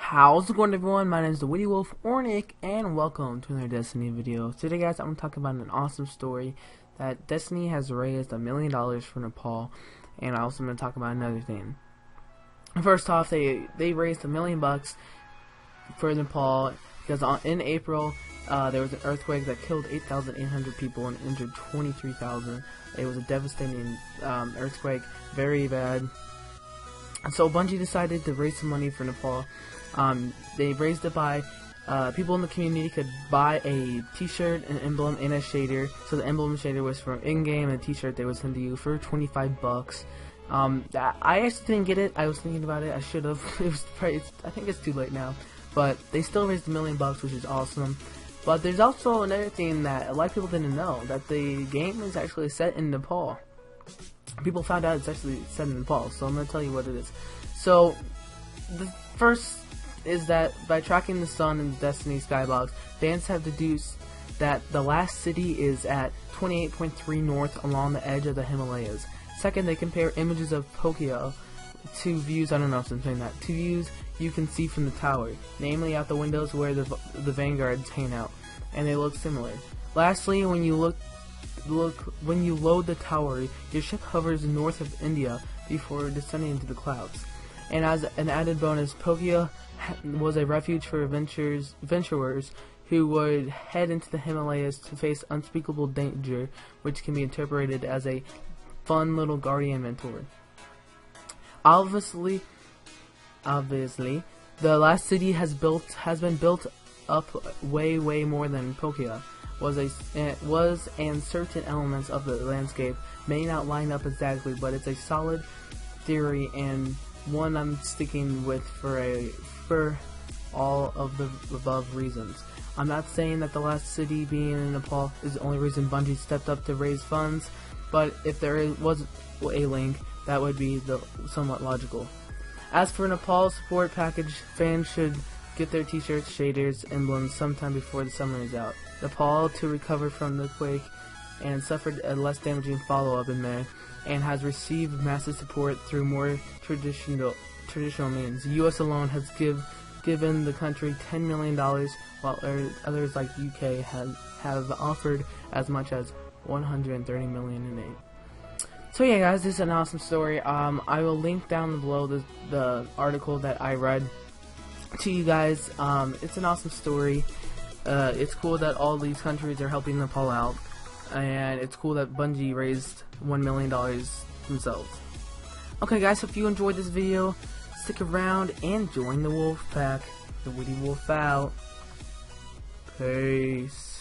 How's it going, everyone? My name is TheWittyWolf or Nick, and welcome to another Destiny video. Today, guys, I'm going to talk about an awesome story that Destiny has raised $1 million for Nepal, and I also going to talk about another thing. First off, they raised $1 million for Nepal because in April there was an earthquake that killed 8,800 people and injured 23,000. It was a devastating earthquake, very bad. So Bungie decided to raise some money for Nepal. They raised it by people in the community could buy a t-shirt, an emblem, and a shader. So the emblem and shader was from in-game, and the t-shirt they would send to you for 25 bucks. I actually didn't get it. I was thinking about it. I should have. I think it's too late now. But they still raised $1 million, which is awesome. But there's also another thing that a lot of people didn't know, that the game is actually set in Nepal. People found out it's actually set in Nepal, so I'm going to tell you what it is. So, the first is that by tracking the sun in the Destiny skybox, fans have deduced that the last city is at 28.3 north along the edge of the Himalayas. Second, they compare images of Tokyo to views, I don't know if I'm saying that, to views you can see from the tower, namely out the windows where the vanguards hang out, and they look similar. Lastly, when you load the tower, your ship hovers north of India before descending into the clouds. And as an added bonus, Tokyo was a refuge for adventurers who would head into the Himalayas to face unspeakable danger, which can be interpreted as a fun little guardian mentor. Obviously, the last city has been built up way more than Tokyo was, and certain elements of the landscape may not line up exactly, but it's a solid theory and one I'm sticking with for all of the above reasons. I'm not saying that the last city being in Nepal is the only reason Bungie stepped up to raise funds, but if there was a link, that would be somewhat logical. As for Nepal's support package, fans should get their t-shirts, shaders, emblems sometime before the summer is out. Nepal to recover from the quake and suffered a less damaging follow-up in May, and has received massive support through more traditional means. The U.S. alone has given the country $10 million, while others like UK have offered as much as $130 million in aid. So yeah, guys, this is an awesome story. I will link down below the article that I read to you guys. It's an awesome story. It's cool that all these countries are helping Nepal out, and it's cool that Bungie raised $1 million themselves. Okay, guys, if you enjoyed this video, stick around and join the Wolf Pack. The Witty Wolf out. Peace.